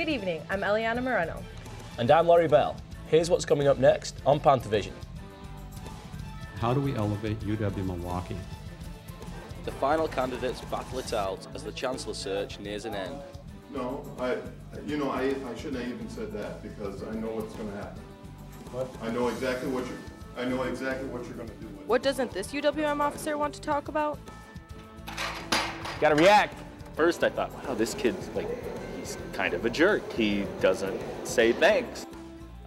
Good evening, I'm Eliana Moreno. And I'm Laurie Bell. Here's what's coming up next on Panthervision. How do we elevate UW-Milwaukee? The final candidates battle it out as the Chancellor search nears an end. No, I shouldn't have even said that because I know what's going to happen. What? I know exactly what you're going to do. What doesn't this UWM officer want to talk about? Gotta react. First I thought, wow, this kid's he's kind of a jerk. He doesn't say thanks.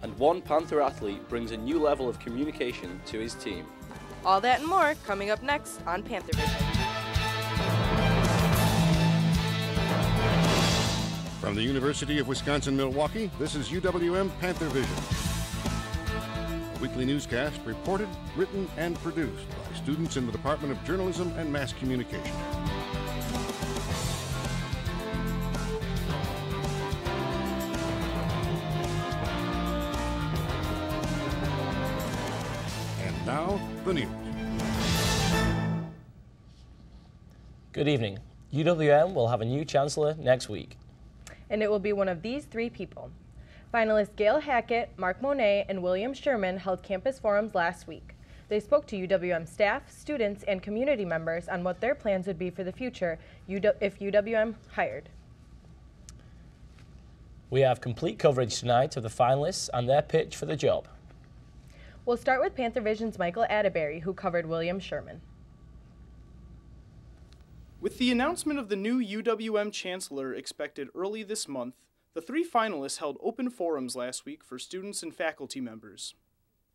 And one Panther athlete brings a new level of communication to his team. All that and more coming up next on Panthervision. From the University of Wisconsin-Milwaukee, this is UWM Panthervision. A weekly newscast reported, written, and produced by students in the Department of Journalism and Mass Communication. And now, the news. Good evening. UWM will have a new Chancellor next week. And it will be one of these three people. Finalists Gail Hackett, Mark Monet, and William Sherman held campus forums last week. They spoke to UWM staff, students, and community members on what their plans would be for the future if UWM hired. We have complete coverage tonight of the finalists and their pitch for the job. We'll start with Panthervision's Michael Atterbury, who covered William Sherman. With the announcement of the new UWM Chancellor expected early this month, the three finalists held open forums last week for students and faculty members.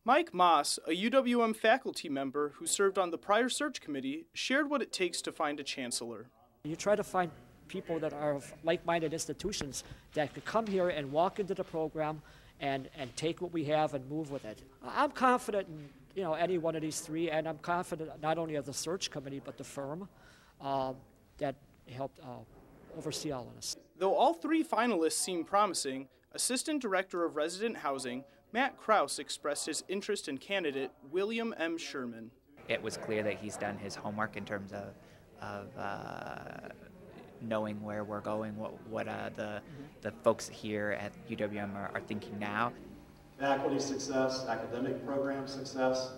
Mike Moss, a UWM faculty member who served on the prior search committee, shared what it takes to find a chancellor. You try to find people that are of like-minded institutions that could come here and walk into the program and take what we have and move with it. I'm confident in any one of these three, and I'm confident not only of the search committee but the firm that helped oversee all of this. Though all three finalists seem promising, Assistant Director of Resident Housing Matt Krause expressed his interest in candidate William M. Sherman. It was clear that he's done his homework in terms of knowing where we're going, what the folks here at UWM are thinking now. Faculty success, academic program success,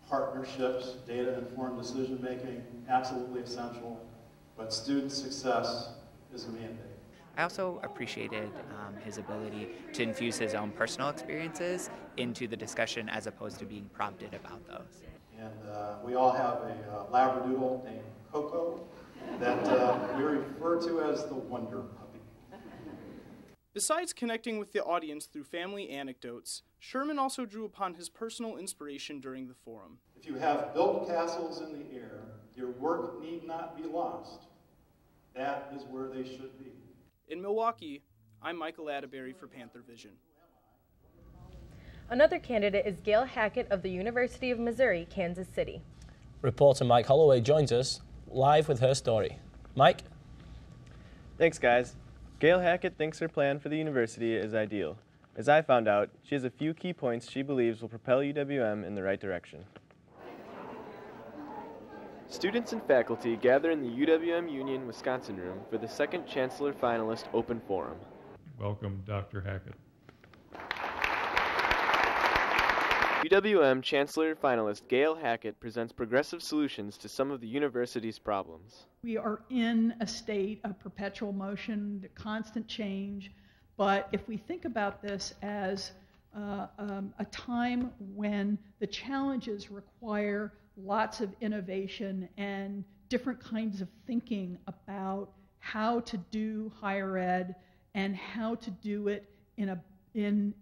partnerships, data-informed decision-making, absolutely essential, but student success is a mandate. I also appreciated his ability to infuse his own personal experiences into the discussion as opposed to being prompted about those. And we all have a Labradoodle named Coco that we refer to as the Wonder Puppy. Besides connecting with the audience through family anecdotes, Sherman also drew upon his personal inspiration during the forum. If you have built castles in the air, your work need not be lost. That is where they should be. In Milwaukee, I'm Michael Atterbury for Panthervision. Another candidate is Gail Hackett of the University of Missouri, Kansas City. Reporter Mike Holloway joins us live with her story. Mike? Thanks, guys. Gail Hackett thinks her plan for the university is ideal. As I found out, she has a few key points she believes will propel UWM in the right direction. Students and faculty gather in the UWM Union Wisconsin room for the second Chancellor Finalist Open Forum. Welcome, Dr. Hackett. UWM Chancellor Finalist Gail Hackett presents progressive solutions to some of the university's problems. We are in a state of perpetual motion, constant change, but if we think about this as a time when the challenges require lots of innovation and different kinds of thinking about how to do higher ed and how to do it in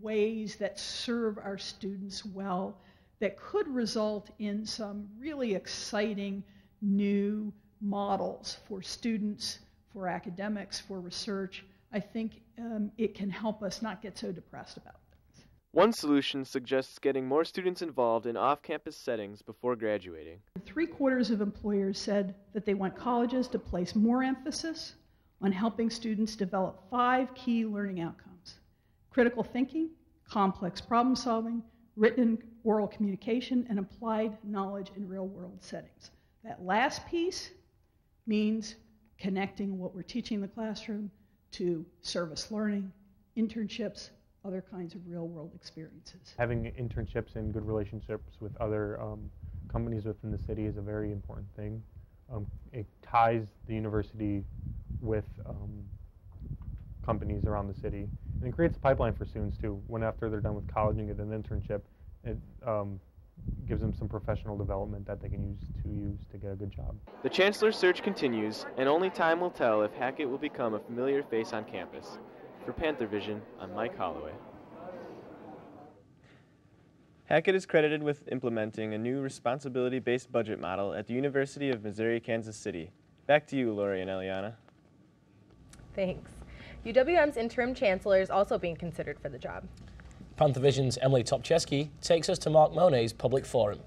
ways that serve our students well, that could result in some really exciting new models for students, for academics, for research. I think it can help us not get so depressed about things. One solution suggests getting more students involved in off-campus settings before graduating. 3/4 of employers said that they want colleges to place more emphasis on helping students develop 5 key learning outcomes: critical thinking, complex problem solving, written oral communication, and applied knowledge in real-world settings. That last piece means connecting what we're teaching in the classroom to service learning, internships, other kinds of real-world experiences. Having internships and good relationships with other companies within the city is a very important thing. It ties the university with companies around the city, and it creates a pipeline for students too. When after they're done with college and get an internship, it gives them some professional development that they can use to get a good job. The Chancellor's search continues, and only time will tell if Hackett will become a familiar face on campus. For Panthervision, I'm Mike Holloway. Hackett is credited with implementing a new responsibility-based budget model at the University of Missouri-Kansas City. Back to you, Lori and Eliana. Thanks. UWM's interim chancellor is also being considered for the job. Panthervision's Emily Topcheski takes us to Mark Monet's public forum.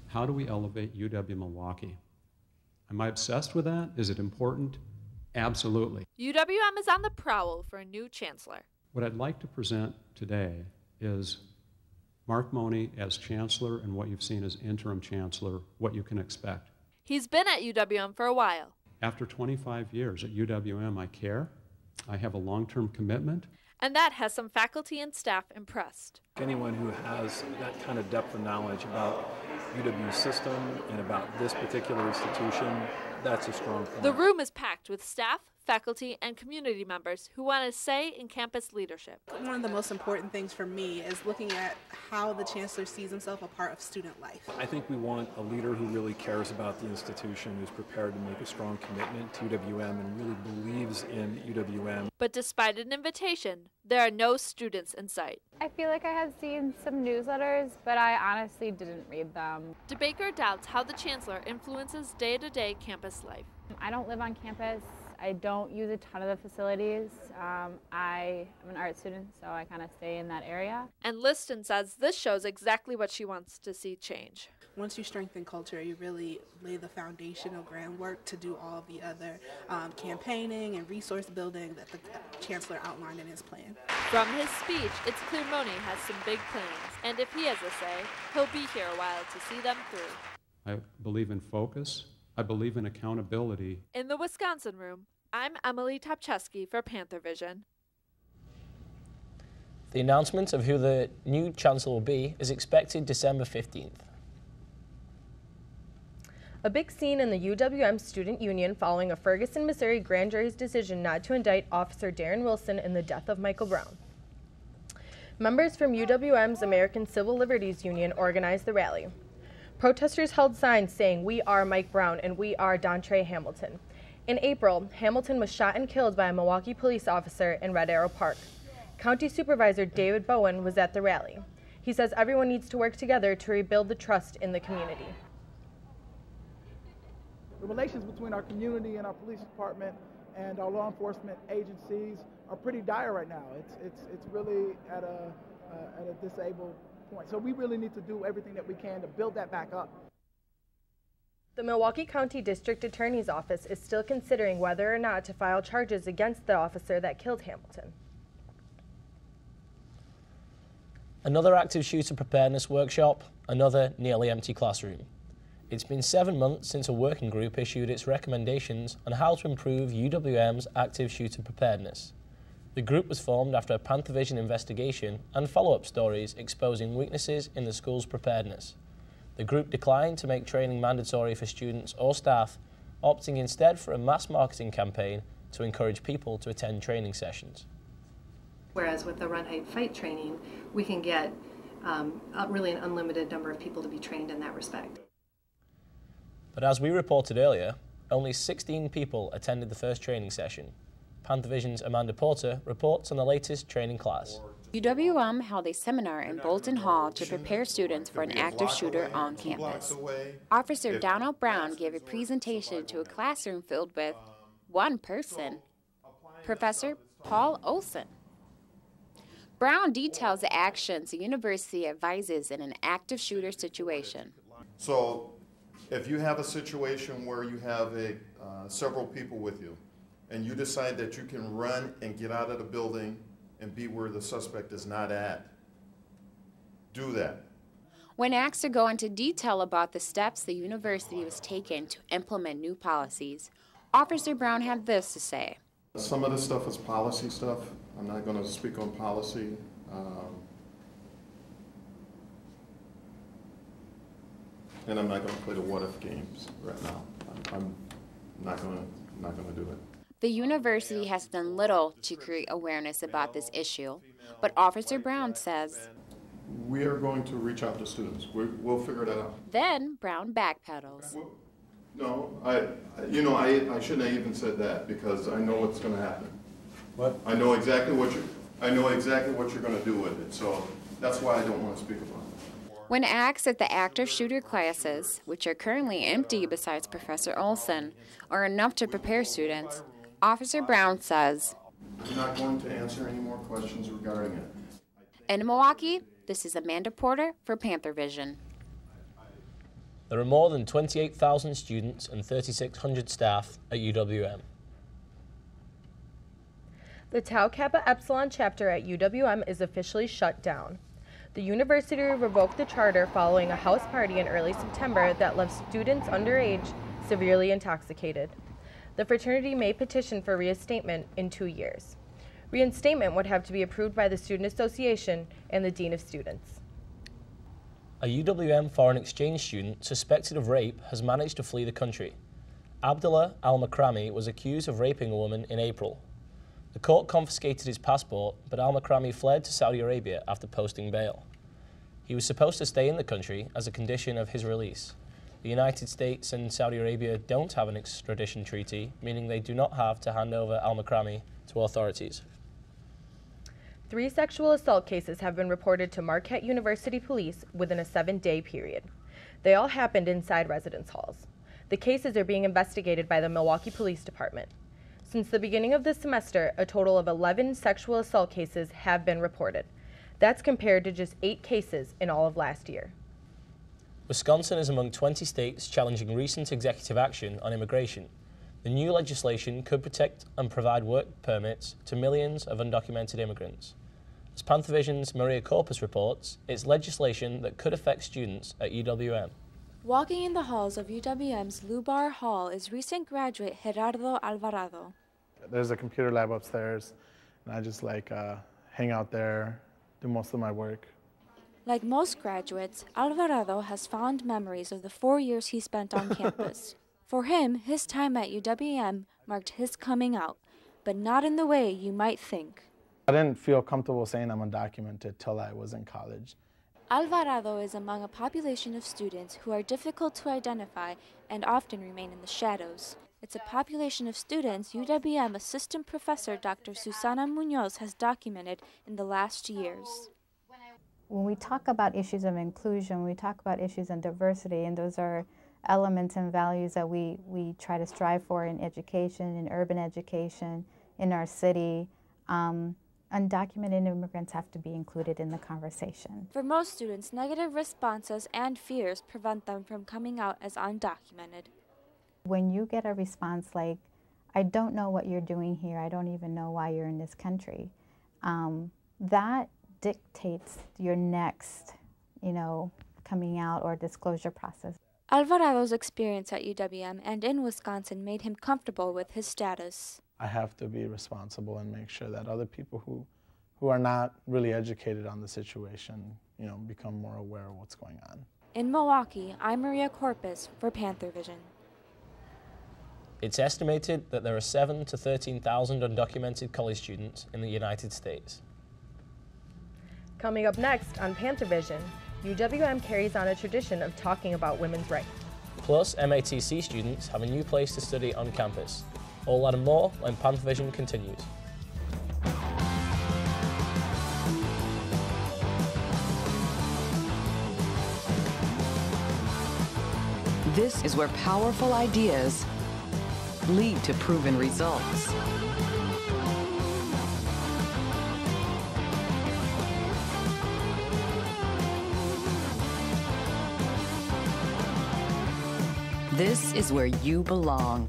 How do we elevate UW-Milwaukee? Am I obsessed with that? Is it important? Absolutely. UWM is on the prowl for a new chancellor. What I'd like to present today is Mark Money as chancellor and what you've seen as interim chancellor, what you can expect. He's been at UWM for a while. After 25 years at UWM, I care. I have a long-term commitment. And that has some faculty and staff impressed. Anyone who has that kind of depth of knowledge about UW's system and about this particular institution, that's a strong point. The room is packed with staff, faculty, and community members who want a say in campus leadership. One of the most important things for me is looking at how the chancellor sees himself a part of student life. I think we want a leader who really cares about the institution, who's prepared to make a strong commitment to UWM and really believes in UWM. But despite an invitation, there are no students in sight. I feel like I have seen some newsletters, but I honestly didn't read them. DeBaker doubts how the chancellor influences day-to-day campus life. I don't live on campus. I don't use a ton of the facilities. I am an art student, so I kind of stay in that area. And Liston says this shows exactly what she wants to see change. Once you strengthen culture, you really lay the foundational groundwork to do all of the other campaigning and resource building that the chancellor outlined in his plan. From his speech, it's clear Money has some big plans, and if he has a say, he'll be here a while to see them through. I believe in focus. I believe in accountability. In the Wisconsin room, I'm Emily Topcheski for Panthervision. The announcement of who the new chancellor will be is expected December 15th. A big scene in the UWM Student Union following a Ferguson, Missouri grand jury's decision not to indict Officer Darren Wilson in the death of Michael Brown. Members from UWM's American Civil Liberties Union organized the rally. Protesters held signs saying, "We are Mike Brown and we are Dontre Hamilton." In April, Hamilton was shot and killed by a Milwaukee police officer in Red Arrow Park. County Supervisor David Bowen was at the rally. He says everyone needs to work together to rebuild the trust in the community. The relations between our community and our police department and our law enforcement agencies are pretty dire right now. It's really at a disabled point. So we really need to do everything that we can to build that back up. The Milwaukee County District Attorney's Office is still considering whether or not to file charges against the officer that killed Hamilton. Another active shooter preparedness workshop, another nearly empty classroom. It's been 7 months since a working group issued its recommendations on how to improve UWM's active shooter preparedness. The group was formed after a Panthervision investigation and follow-up stories exposing weaknesses in the school's preparedness. The group declined to make training mandatory for students or staff, opting instead for a mass marketing campaign to encourage people to attend training sessions. Whereas with the Run, Hide, Fight training, we can get really an unlimited number of people to be trained in that respect. But as we reported earlier, only 16 people attended the first training session. Panthervision's Amanda Porter reports on the latest training class. UWM held a seminar in Bolton Hall to prepare students for an active shooter on campus. Officer Donald Brown gave a presentation to a classroom filled with one person, Professor Paul Olson. Brown details the actions the university advises in an active shooter situation. So if you have a situation where you have several people with you and you decide that you can run and get out of the building and be where the suspect is not at, do that. When asked to go into detail about the steps the university was taking to implement new policies, Officer Brown had this to say. Some of this stuff is policy stuff. I'm not going to speak on policy. And I'm not going to play the what-if games right now. I'm not going to do it. The university has done little to create awareness about this issue, but Officer Brown says, we are going to reach out to students. We'll figure that out. Then Brown backpedals. No, I shouldn't have even said that because I know what's going to happen. What? I know exactly what you're going to do with it. So that's why I don't want to speak about it. When asked if the active shooter classes, which are currently empty besides Professor Olson, are enough to prepare students, Officer Brown says, I'm not going to answer any more questions regarding it. In Milwaukee, this is Amanda Porter for Panthervision. There are more than 28,000 students and 3,600 staff at UWM. The Tau Kappa Epsilon chapter at UWM is officially shut down. The university revoked the charter following a house party in early September that left students underage severely intoxicated. The fraternity may petition for reinstatement in 2 years. Reinstatement would have to be approved by the Student Association and the Dean of Students. A UWM foreign exchange student suspected of rape has managed to flee the country. Abdullah Al-Makrami was accused of raping a woman in April. The court confiscated his passport, but Al-Makrami fled to Saudi Arabia after posting bail. He was supposed to stay in the country as a condition of his release. The United States and Saudi Arabia don't have an extradition treaty, meaning they do not have to hand over Al-Makrami to authorities. 3 sexual assault cases have been reported to Marquette University Police within a 7-day period. They all happened inside residence halls. The cases are being investigated by the Milwaukee Police Department. Since the beginning of this semester, a total of 11 sexual assault cases have been reported. That's compared to just 8 cases in all of last year. Wisconsin is among 20 states challenging recent executive action on immigration. The new legislation could protect and provide work permits to millions of undocumented immigrants. As Panthervision's Maria Corpus reports, it's legislation that could affect students at UWM. Walking in the halls of UWM's Lubar Hall is recent graduate Gerardo Alvarado. There's a computer lab upstairs, and I just hang out there, do most of my work. Like most graduates, Alvarado has fond memories of the 4 years he spent on campus. For him, his time at UWM marked his coming out, but not in the way you might think. I didn't feel comfortable saying I'm undocumented till I was in college. Alvarado is among a population of students who are difficult to identify and often remain in the shadows. It's a population of students UWM Assistant Professor Dr. Susana Munoz has documented in the last years. When we talk about issues of inclusion, we talk about issues of diversity, and those are elements and values that we try to strive for in education, in urban education, in our city. Undocumented immigrants have to be included in the conversation. For most students, negative responses and fears prevent them from coming out as undocumented. When you get a response like, I don't know what you're doing here, I don't even know why you're in this country, that dictates your next, coming out or disclosure process. Alvarado's experience at UWM and in Wisconsin made him comfortable with his status. I have to be responsible and make sure that other people who are not really educated on the situation, become more aware of what's going on. In Milwaukee, I'm Maria Corpus for Panthervision. It's estimated that there are 7,000 to 13,000 undocumented college students in the United States. Coming up next on Panthervision, UWM carries on a tradition of talking about women's rights. Plus, MATC students have a new place to study on campus. All that and more when Panthervision continues. This is where powerful ideas lead to proven results. This is where you belong.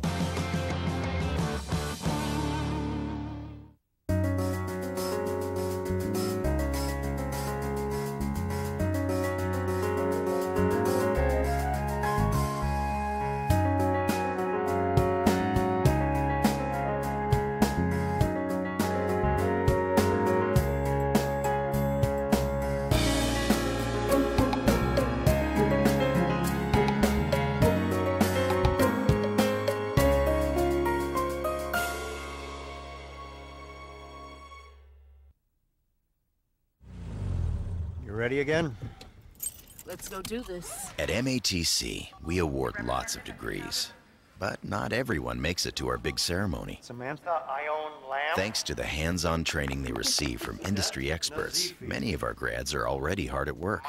Ready again? Let's go do this. At MATC, we award lots of degrees, but not everyone makes it to our big ceremony. Samantha, I own land. Thanks to the hands-on training they receive from industry experts, many of our grads are already hard at work.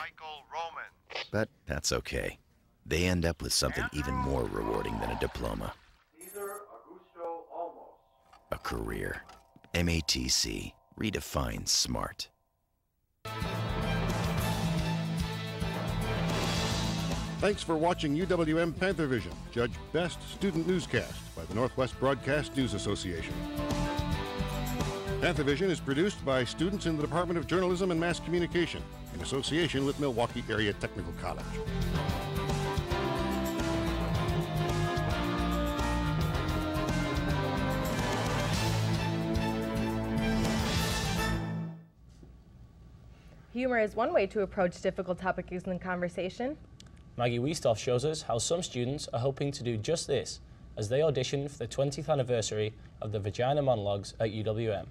But that's okay. They end up with something even more rewarding than a diploma. A career. MATC. Redefine smart. Thanks for watching UWM Panthervision, judged Best Student Newscast by the Northwest Broadcast News Association. Panthervision is produced by students in the Department of Journalism and Mass Communication in association with Milwaukee Area Technical College. Humor is one way to approach difficult topics in conversation. Maggie Wiestoff shows us how some students are hoping to do just this as they audition for the 20th anniversary of the Vagina Monologues at UWM.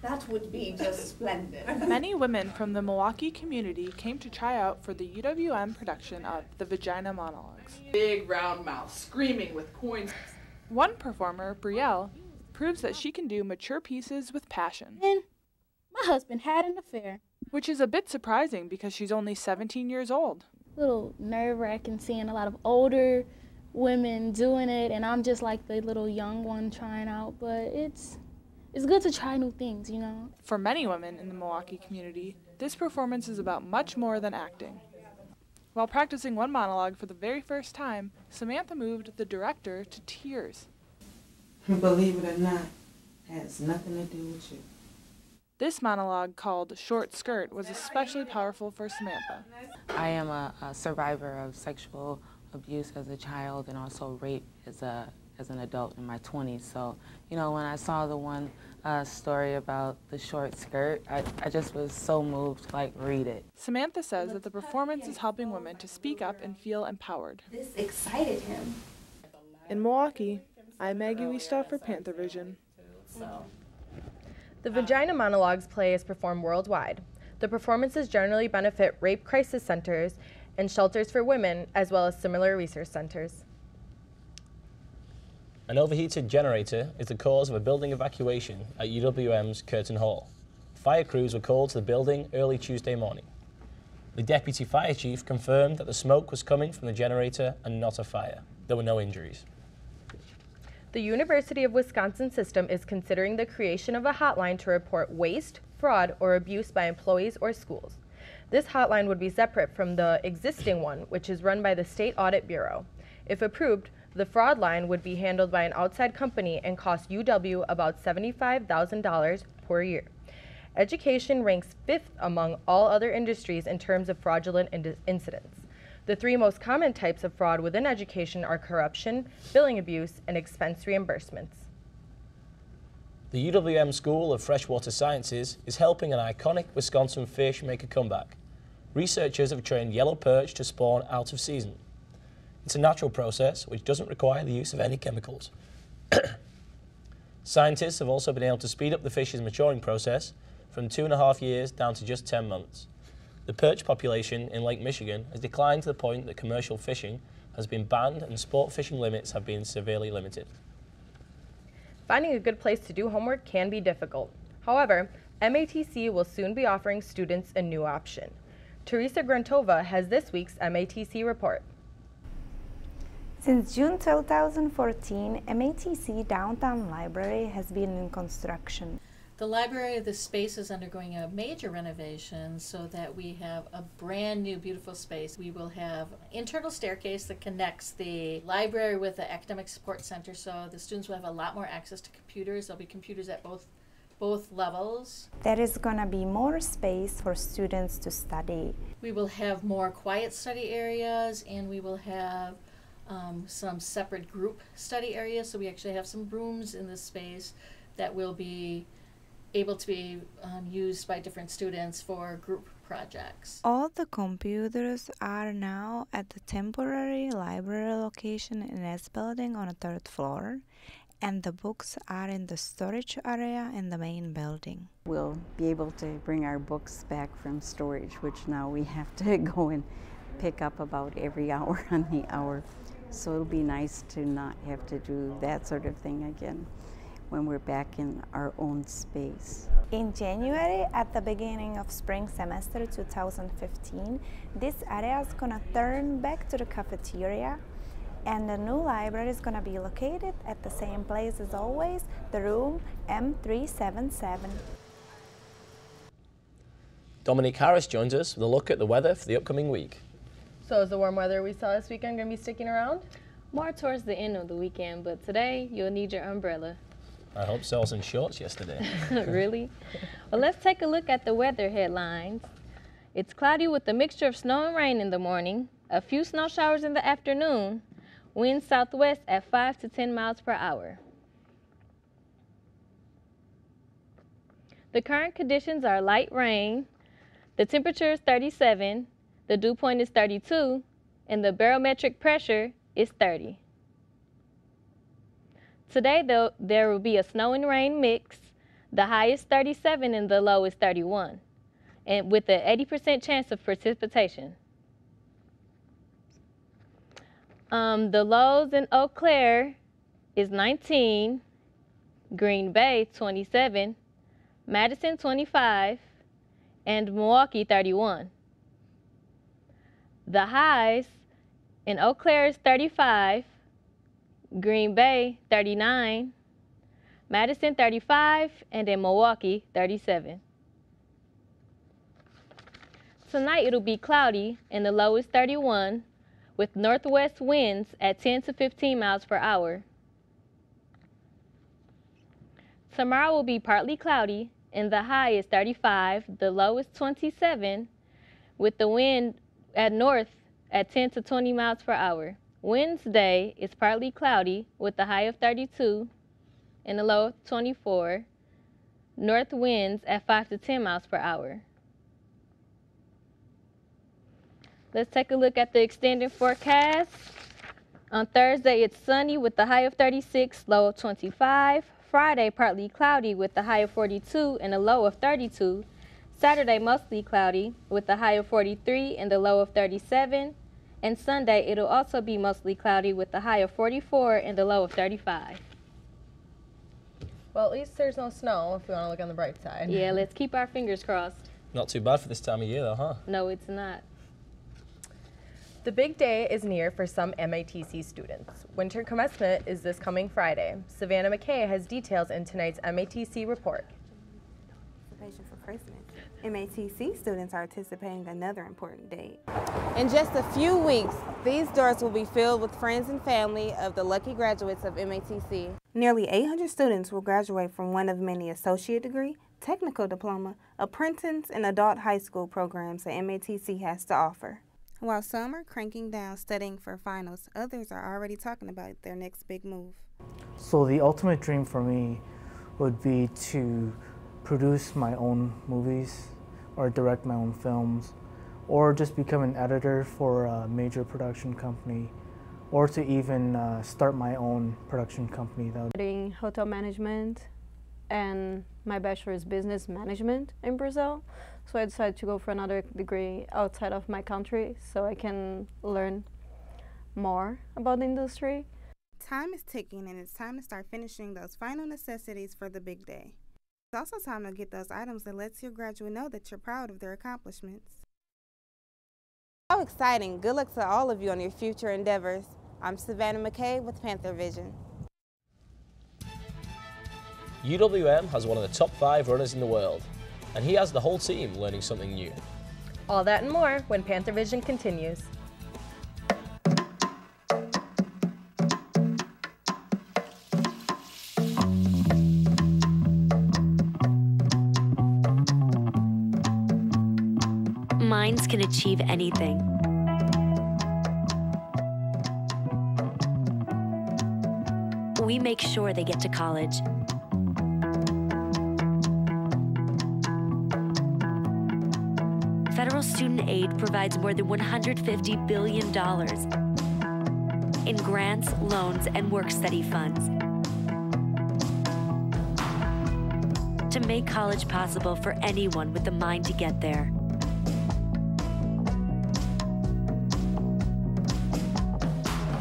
That would be just splendid. Many women from the Milwaukee community came to try out for the UWM production of the Vagina Monologues. Big round mouth, screaming with coins. One performer, Brielle, proves that she can do mature pieces with passion. And my husband had an affair. Which is a bit surprising because she's only 17 years old. A little nerve-wracking seeing a lot of older women doing it, and I'm just like the little young one trying out, but it's good to try new things, you know. For many women in the Milwaukee community, this performance is about much more than acting. While practicing one monologue for the very first time, Samantha moved the director to tears. Believe it or not, it has nothing to do with you. This monologue, called Short Skirt, was especially powerful for Samantha. I am a survivor of sexual abuse as a child and also rape as an adult in my 20s. So, you know, when I saw the one story about the short skirt, I just was so moved to, like, read it. Samantha says that the performance is helping women to speak up and feel empowered. This excited him. In Milwaukee, I'm Maggie Wiestoff for Panthervision. The Vagina Monologues play is performed worldwide. The performances generally benefit rape crisis centers and shelters for women, as well as similar resource centers. An overheated generator is the cause of a building evacuation at UWM's Curtin Hall. Fire crews were called to the building early Tuesday morning. The deputy fire chief confirmed that the smoke was coming from the generator and not a fire. There were no injuries. The University of Wisconsin system is considering the creation of a hotline to report waste, fraud, or abuse by employees or schools. This hotline would be separate from the existing one, which is run by the State Audit Bureau. If approved, the fraud line would be handled by an outside company and cost UW about $75,000 per year. Education ranks 5th among all other industries in terms of fraudulent incidents. The three most common types of fraud within education are corruption, billing abuse, and expense reimbursements. The UWM School of Freshwater Sciences is helping an iconic Wisconsin fish make a comeback. Researchers have trained yellow perch to spawn out of season. It's a natural process which doesn't require the use of any chemicals. Scientists have also been able to speed up the fish's maturing process from 2.5 years down to just 10 months. The perch population in Lake Michigan has declined to the point that commercial fishing has been banned and sport fishing limits have been severely limited. Finding a good place to do homework can be difficult. However, MATC will soon be offering students a new option. Teresa Grantova has this week's MATC report. Since June 2014, MATC Downtown Library has been in construction. The library, the space is undergoing a major renovation so that we have a brand new beautiful space. We will have internal staircase that connects the library with the academic support center, so the students will have a lot more access to computers. There'll be computers at both levels. There is going to be more space for students to study. We will have more quiet study areas, and we will have some separate group study areas. So we actually have some rooms in this space that will be able to be used by different students for group projects. All the computers are now at the temporary library location in S building on the 3rd floor, and the books are in the storage area in the main building. We'll be able to bring our books back from storage, which now we have to go and pick up about every hour on the hour. So it'll be nice to not have to do that sort of thing again when we're back in our own space. In January, at the beginning of spring semester 2015, this area is going to turn back to the cafeteria, and the new library is going to be located at the same place as always, the room M377. Dominique Harris joins us with a look at the weather for the upcoming week. So is the warm weather we saw this weekend going to be sticking around? More towards the end of the weekend, but today you'll need your umbrella. I hope so. I was in shorts yesterday. Really? Well, let's take a look at the weather headlines. It's cloudy with a mixture of snow and rain in the morning, a few snow showers in the afternoon, winds southwest at 5 to 10 miles per hour. The current conditions are light rain, the temperature is 37, the dew point is 32, and the barometric pressure is 30. Today, though, there will be a snow and rain mix. The high is 37 and the low is 31, and with an 80% chance of precipitation. The lows in Eau Claire is 19, Green Bay 27, Madison 25, and Milwaukee 31. The highs in Eau Claire is 35, Green Bay 39, Madison 35, and in Milwaukee 37. Tonight it'll be cloudy and the low is 31 with northwest winds at 10 to 15 miles per hour. Tomorrow will be partly cloudy and the high is 35, the low is 27 with the wind at north at 10 to 20 miles per hour. Wednesday is partly cloudy with the high of 32 and the low of 24. North winds at 5 to 10 miles per hour. Let's take a look at the extended forecast. On Thursday, it's sunny with the high of 36, low of 25. Friday, partly cloudy with the high of 42 and a low of 32. Saturday, mostly cloudy with the high of 43 and the low of 37. And Sunday, it'll also be mostly cloudy with the high of 44 and the low of 35. Well, at least there's no snow if we want to look on the bright side. Yeah, let's keep our fingers crossed. Not too bad for this time of year though, huh? No, it's not. The big day is near for some MATC students. Winter commencement is this coming Friday. Savannah McKay has details in tonight's MATC report. For Christmas. MATC students are anticipating another important date. In just a few weeks, these doors will be filled with friends and family of the lucky graduates of MATC. Nearly 800 students will graduate from one of many associate degree, technical diploma, apprentice, and adult high school programs that MATC has to offer. While some are cranking down studying for finals, others are already talking about their next big move. So the ultimate dream for me would be to produce my own movies or direct my own films or just become an editor for a major production company or to even start my own production company. Studying hotel management and my bachelor is business management in Brazil. So I decided to go for another degree outside of my country so I can learn more about the industry. Time is ticking and it's time to start finishing those final necessities for the big day. It's also time to get those items that lets your graduate know that you're proud of their accomplishments. How exciting. Good luck to all of you on your future endeavors. I'm Savannah McKay with Panthervision. UWM has one of the top 5 runners in the world, and he has the whole team learning something new. All that and more when Panthervision continues. Minds can achieve anything. We make sure they get to college. Federal student aid provides more than $150 billion in grants, loans, and work-study funds. to make college possible for anyone with the mind to get there.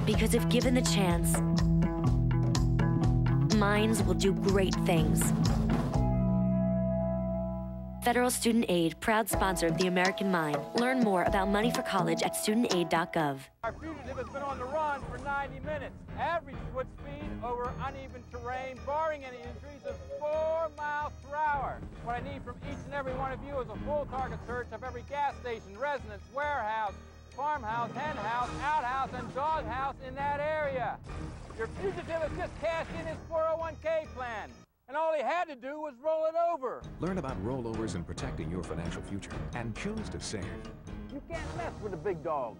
Because if given the chance, minds will do great things. Federal Student Aid, proud sponsor of the American Mind. Learn more about money for college at studentaid.gov. Our fugitive has been on the run for 90 minutes. Average foot speed over uneven terrain, barring any injuries, is 4 miles per hour. What I need from each and every one of you is a full target search of every gas station, residence, warehouse, farmhouse, hen house, outhouse, and doghouse in that area. Your fugitive has just cashed in his 401k plan, and all he had to do was roll it over. Learn about rollovers and protecting your financial future, and choose to save. You can't mess with a big dog.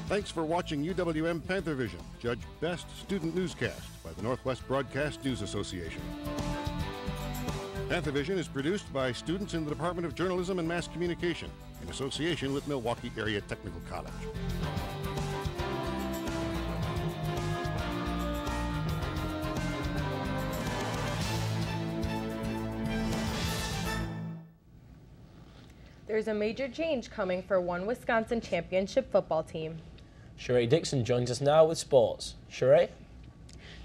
Thanks for watching UWM Panthervision, judged Best Student Newscast by the Northwest Broadcast News Association. Panthervision is produced by students in the Department of Journalism and Mass Communication in association with Milwaukee Area Technical College. There's a major change coming for one Wisconsin championship football team. Sheree Dixon joins us now with sports. Sheree?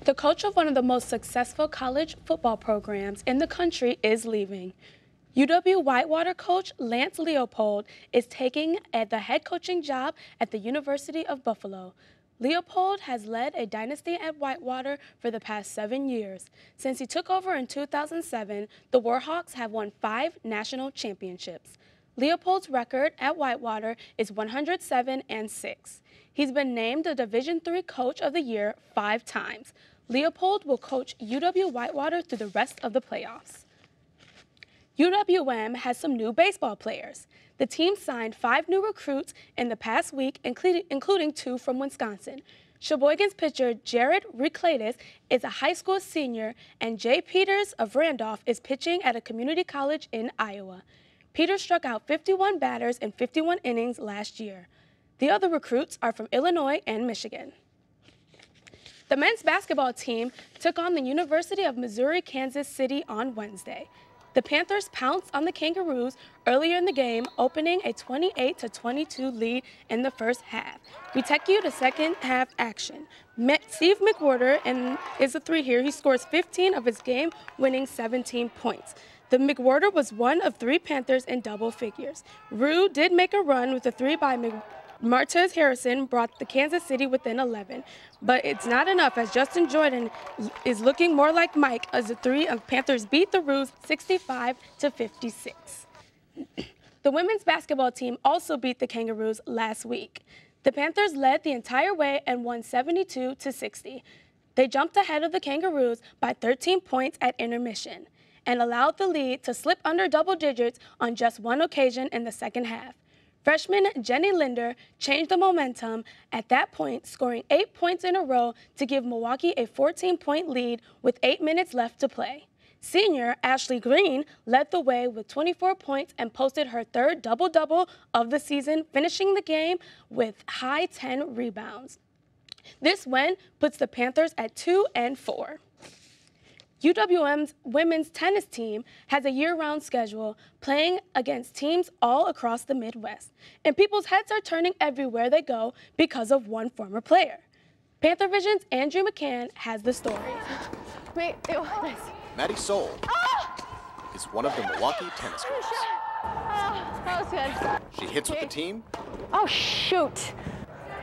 The coach of one of the most successful college football programs in the country is leaving. UW-Whitewater coach Lance Leopold is taking the head coaching job at the University of Buffalo. Leopold has led a dynasty at Whitewater for the past 7 years. Since he took over in 2007, the Warhawks have won 5 national championships. Leopold's record at Whitewater is 107-6. He's been named the Division III Coach of the Year 5 times. Leopold will coach UW-Whitewater through the rest of the playoffs. UWM has some new baseball players. The team signed 5 new recruits in the past week, including 2 from Wisconsin. Sheboygan's pitcher Jared Reclatus is a high school senior, and Jay Peters of Randolph is pitching at a community college in Iowa. Peters struck out 51 batters in 51 innings last year. The other recruits are from Illinois and Michigan. The men's basketball team took on the University of Missouri-Kansas City on Wednesday. The Panthers pounced on the Kangaroos earlier in the game, opening a 28-22 lead in the first half. We take you to second half action. Steve McWhorter is a 3 here. He scores 15 of his game, winning 17 points. The McWhorter was one of 3 Panthers in double figures. Rue did make a run with a 3 by Martez Harrison brought the Kansas City within 11, but it's not enough as Justin Jordan is looking more like Mike as the 3 of Panthers beat the Roos 65-56. The women's basketball team also beat the Kangaroos last week. The Panthers led the entire way and won 72-60. They jumped ahead of the Kangaroos by 13 points at intermission and allowed the lead to slip under double digits on just one occasion in the second half. Freshman Jenny Linder changed the momentum at that point, scoring 8 points in a row to give Milwaukee a 14-point lead with 8 minutes left to play. Senior Ashley Green led the way with 24 points and posted her 3rd double-double of the season, finishing the game with high 10 rebounds. This win puts the Panthers at 2-4. UWM's women's tennis team has a year-round schedule, playing against teams all across the Midwest. And people's heads are turning everywhere they go because of one former player. Panthervision's Andrew McCann has the story. Wait, it was. Maddie Soul is one of the Milwaukee tennis girls. That was good. She hits with the team. Oh, shoot.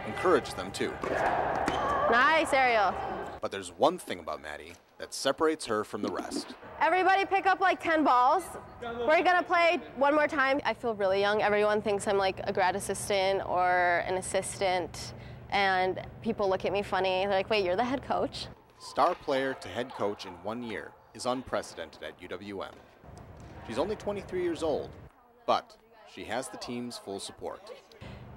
Encourage them too. Nice, Ariel. But there's one thing about Maddie that separates her from the rest. Everybody pick up like 10 balls. We're gonna play one more time. I feel really young. Everyone thinks I'm like a grad assistant or an assistant, and people look at me funny. They're like, wait, you're the head coach? Star player to head coach in 1 year is unprecedented at UWM. She's only 23 years old, but she has the team's full support.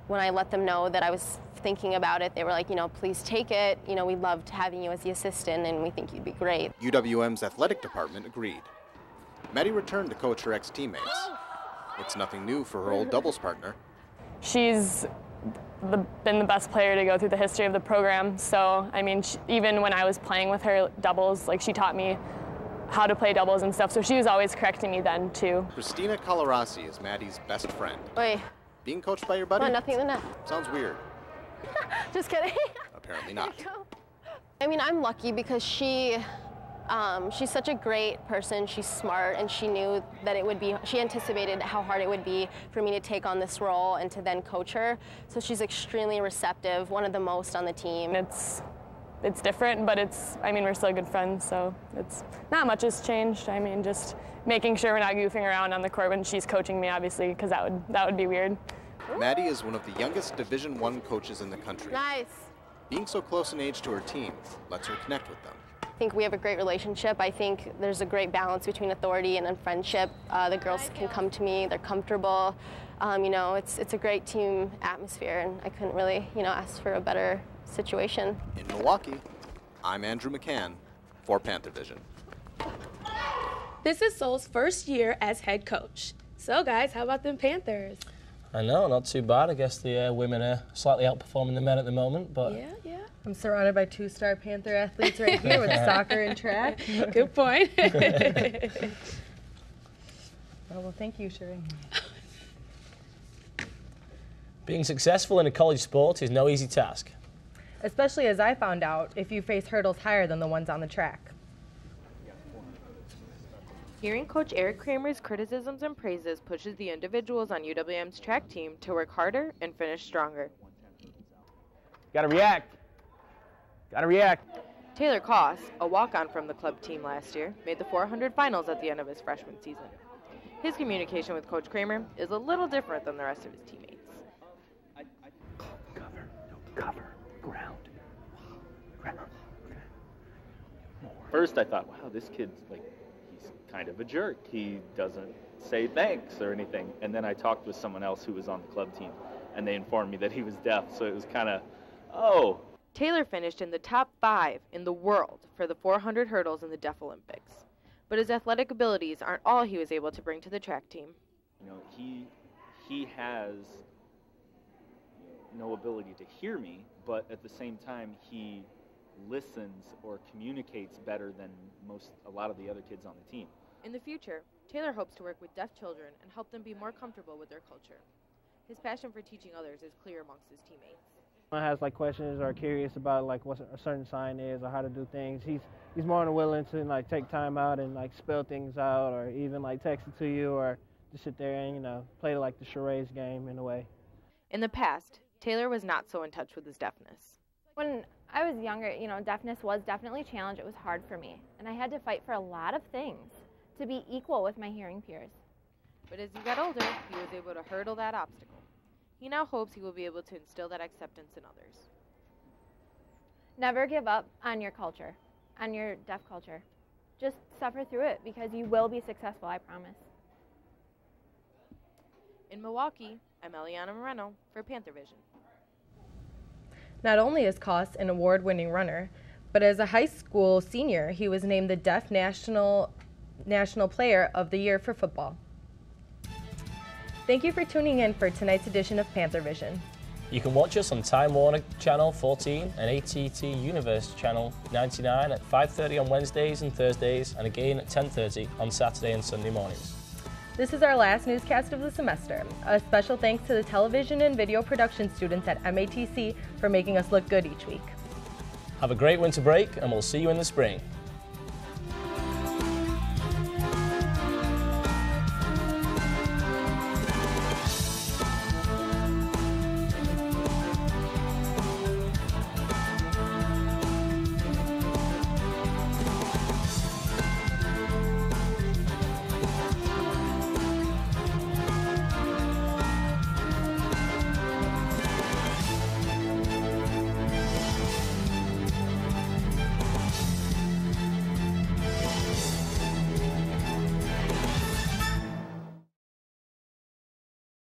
When I let them know that I was thinking about it, they were like, please take it. We loved having you as the assistant, and we think you'd be great. UWM's athletic department agreed. Maddie returned to coach her ex-teammates. It's nothing new for her old doubles partner. She's been the best player to go through the history of the program. So, I mean, even when I was playing with her doubles, like she taught me how to play doubles and stuff, so she was always correcting me then too. Christina Calarasi is Maddie's best friend. Wait. Being coached by your buddy? Oh, nothing in the net. Sounds weird. Just kidding. Apparently not. I mean, I'm lucky because she's such a great person. She's smart, and she knew that it would be, she anticipated how hard it would be for me to take on this role and to then coach her. So she's extremely receptive, one of the most on the team. It's different, but I mean, we're still good friends, so it's not much has changed. I mean, just making sure we're not goofing around on the court when she's coaching me, obviously, because that would be weird. Maddie is one of the youngest Division I coaches in the country. Nice. Being so close in age to her team lets her connect with them. I think we have a great relationship. I think there's a great balance between authority and friendship. The girls can come to me, they're comfortable. You know, it's a great team atmosphere, and I couldn't really, you know, ask for a better situation. In Milwaukee, I'm Andrew McCann for Panthervision. This is Sol's first year as head coach. So guys, how about them Panthers? I know, not too bad. I guess the women are slightly outperforming the men at the moment, but yeah. I'm surrounded by 2-star Panther athletes right here with soccer and track. Good point. Well, thank you, Sheree. being successful in a college sport is no easy task. Especially as I found out, if you face hurdles higher than the ones on the track. Hearing Coach Eric Kramer's criticisms and praises pushes the individuals on UWM's track team to work harder and finish stronger. Gotta react. Gotta react. Taylor Koss, a walk-on from the club team last year, made the 400 finals at the end of his freshman season. His communication with Coach Kramer is a little different than the rest of his teammates. Cover, ground. First I thought, wow, this kid's like, he's kind of a jerk. He doesn't say thanks or anything. And then I talked with someone else who was on the club team, and they informed me that he was deaf, so it was kind of, oh. Taylor finished in the top 5 in the world for the 400 hurdles in the Deaf Olympics. But his athletic abilities aren't all he was able to bring to the track team. You know, he has no ability to hear me, but at the same time, he listens or communicates better than a lot of the other kids on the team. In the future, Taylor hopes to work with deaf children and help them be more comfortable with their culture. His passion for teaching others is clear amongst his teammates. Someone has like questions or curious about like what a certain sign is or how to do things, he's more than willing to like take time out and like spell things out, or even like text it to you, or just sit there and, you know, play like the charades game in a way. In the past, Taylor was not so in touch with his deafness. When I was younger, you know, deafness was definitely a challenge. It was hard for me, and I had to fight for a lot of things to be equal with my hearing peers. But as he got older, he was able to hurdle that obstacle. He now hopes he will be able to instill that acceptance in others. Never give up on your culture, on your deaf culture. Just suffer through it, because you will be successful, I promise. In Milwaukee, I'm Eliana Moreno for Panthervision. Not only is Koss an award-winning runner, but as a high school senior, he was named the Deaf National Player of the Year for football. Thank you for tuning in for tonight's edition of Panthervision. You can watch us on Time Warner Channel 14 and ATT Universe Channel 99 at 5:30 on Wednesdays and Thursdays, and again at 10:30 on Saturday and Sunday mornings. This is our last newscast of the semester. A special thanks to the television and video production students at MATC for making us look good each week. Have a great winter break, and we'll see you in the spring.